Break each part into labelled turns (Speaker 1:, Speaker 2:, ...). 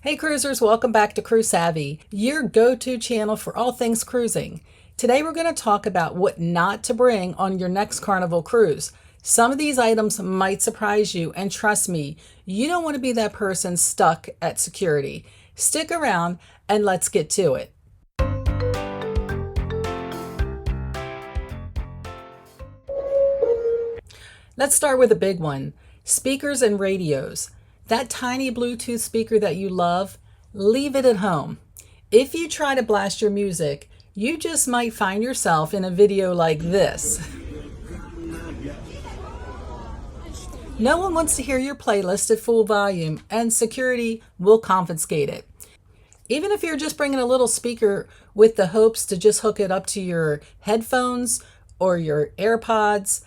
Speaker 1: Hey cruisers, welcome back to Cruise Savvy, your go-to channel for all things cruising. Today we're going to talk about what not to bring on your next Carnival cruise. Some of these items might surprise you, and trust me, you don't want to be that person stuck at security. Stick around and let's get to it. Let's start with a big one. Speakers and radios. That tiny Bluetooth speaker that you love, leave it at home. If you try to blast your music, you just might find yourself in a video like this. No one wants to hear your playlist at full volume, and security will confiscate it. Even if you're just bringing a little speaker with the hopes to just hook it up to your headphones or your AirPods,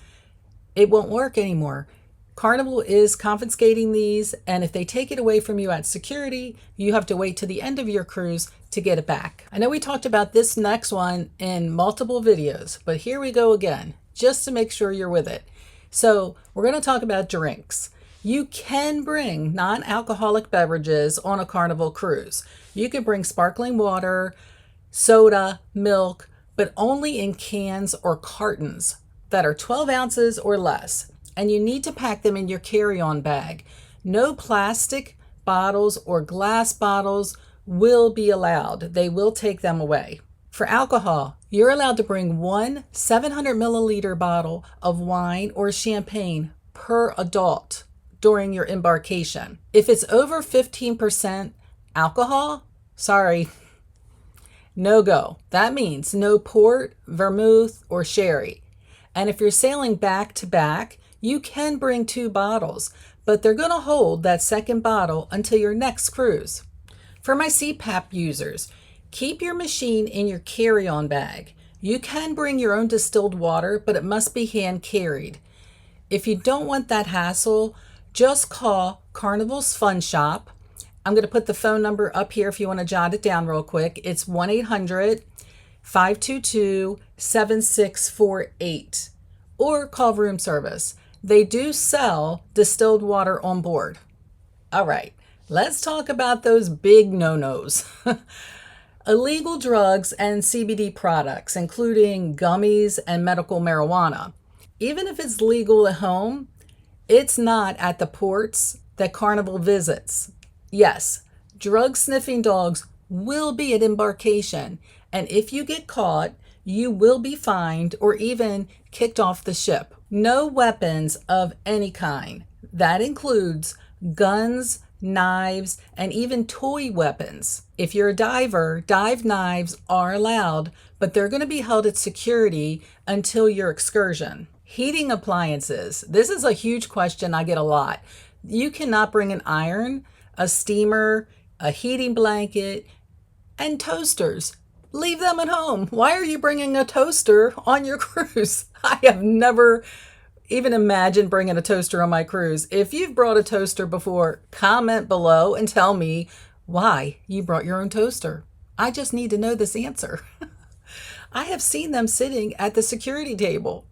Speaker 1: it won't work anymore. Carnival is confiscating these, and if they take it away from you at security, you have to wait to the end of your cruise to get it back. I know we talked about this next one in multiple videos, but here we go again, just to make sure you're with it. So we're going to talk about drinks. You can bring non-alcoholic beverages on a Carnival cruise. You can bring sparkling water, soda, milk, but only in cans or cartons that are 12 ounces or less. And you need to pack them in your carry-on bag. No plastic bottles or glass bottles will be allowed. They will take them away. For alcohol, you're allowed to bring one 700 milliliter bottle of wine or champagne per adult during your embarkation. If it's over 15% alcohol, sorry, no go. That means no port, vermouth, or sherry. And if you're sailing back to back, you can bring 2 bottles, but they're going to hold that second bottle until your next cruise. For my CPAP users, keep your machine in your carry-on bag. You can bring your own distilled water, but it must be hand carried. If you don't want that hassle, just call Carnival's Fun Shop. I'm going to put the phone number up here if you want to jot it down real quick. It's 1-800-522-7648, or call room service. They do sell distilled water on board. All right, let's talk about those big no-nos. Illegal drugs and CBD products, including gummies and medical marijuana. Even if it's legal at home, it's not at the ports that Carnival visits. Yes, drug-sniffing dogs will be at embarkation, and if you get caught, you will be fined or even kicked off the ship. No weapons of any kind. That includes guns, knives, and even toy weapons. If you're a diver, dive knives are allowed, but they're going to be held at security until your excursion. Heating appliances. This is a huge question I get a lot. You cannot bring an iron, a steamer, a heating blanket, and toasters. Leave them at home. Why are you bringing a toaster on your cruise? I have never even imagined bringing a toaster on my cruise. If you've brought a toaster before, comment below and tell me why you brought your own toaster. I just need to know this answer. I have seen them sitting at the security table.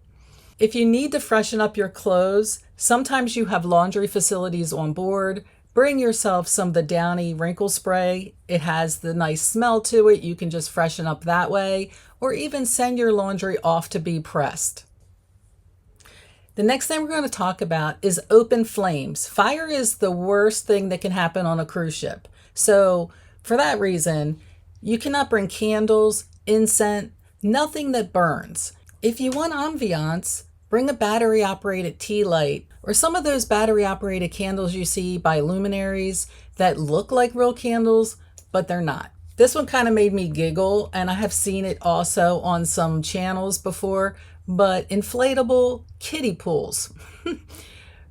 Speaker 1: If you need to freshen up your clothes, sometimes you have laundry facilities on board. Bring yourself some of the Downy wrinkle spray. It has the nice smell to it. You can just freshen up that way, or even send your laundry off to be pressed. The next thing we're going to talk about is open flames. Fire is the worst thing that can happen on a cruise ship. So for that reason, you cannot bring candles, incense, nothing that burns. If you want ambiance, bring a battery-operated tea light or some of those battery-operated candles you see by luminaries that look like real candles, but they're not. This one kind of made me giggle, and I have seen it also on some channels before, but inflatable kiddie pools.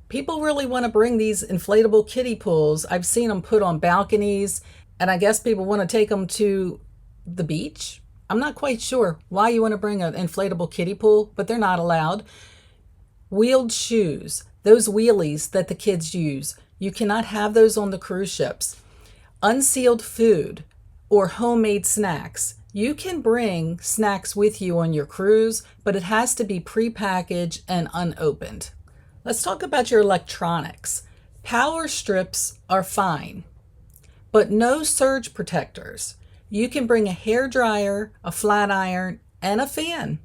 Speaker 1: People really want to bring these inflatable kiddie pools. I've seen them put on balconies, and I guess people want to take them to the beach. I'm not quite sure why you want to bring an inflatable kiddie pool, but they're not allowed. Wheeled shoes, those wheelies that the kids use, you cannot have those on the cruise ships. Unsealed food or homemade snacks. You can bring snacks with you on your cruise, but it has to be prepackaged and unopened. Let's talk about your electronics. Power strips are fine, but no surge protectors. You can bring a hair dryer, a flat iron, and a fan.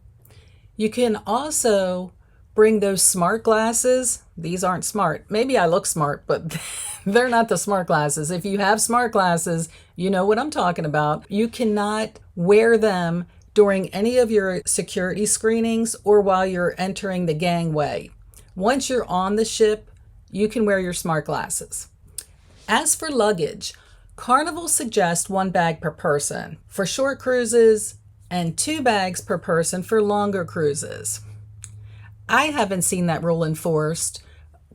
Speaker 1: You can also bring those smart glasses. These aren't smart. Maybe I look smart, but they're not the smart glasses. If you have smart glasses, you know what I'm talking about. You cannot wear them during any of your security screenings or while you're entering the gangway. Once you're on the ship, you can wear your smart glasses. As for luggage, Carnival suggests 1 bag per person for short cruises and 2 bags per person for longer cruises. I haven't seen that rule enforced,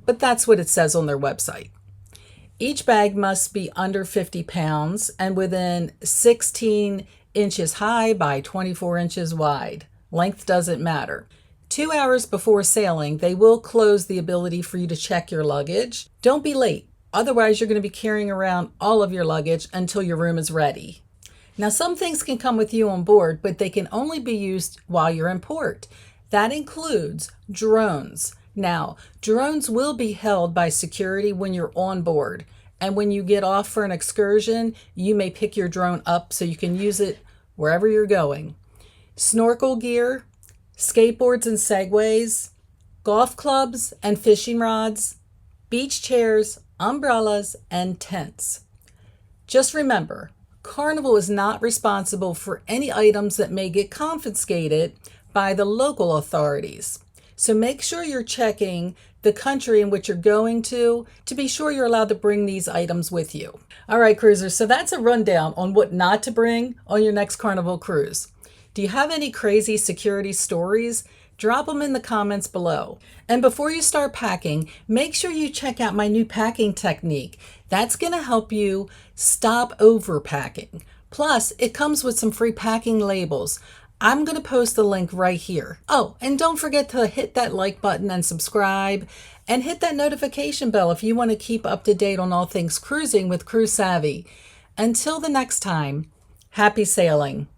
Speaker 1: but that's what it says on their website. Each bag must be under 50 pounds and within 16 inches high by 24 inches wide. Length doesn't matter. 2 hours before sailing, they will close the ability for you to check your luggage. Don't be late. Otherwise, you're going to be carrying around all of your luggage until your room is ready. Now, some things can come with you on board, but they can only be used while you're in port. That includes drones. Now, drones will be held by security when you're on board. And when you get off for an excursion, you may pick your drone up so you can use it wherever you're going. Snorkel gear, skateboards and segways, golf clubs and fishing rods, beach chairs, umbrellas, and tents. Just remember, Carnival is not responsible for any items that may get confiscated by the local authorities. So make sure you're checking the country in which you're going to be sure you're allowed to bring these items with you. All right, cruisers, so that's a rundown on what not to bring on your next Carnival cruise. Do you have any crazy security stories? Drop them in the comments below. And before you start packing, make sure you check out my new packing technique. That's going to help you stop overpacking. Plus, it comes with some free packing labels. I'm going to post the link right here. Oh, and don't forget to hit that like button and subscribe, and hit that notification bell if you want to keep up to date on all things cruising with Cruise Savvy. Until the next time, happy sailing.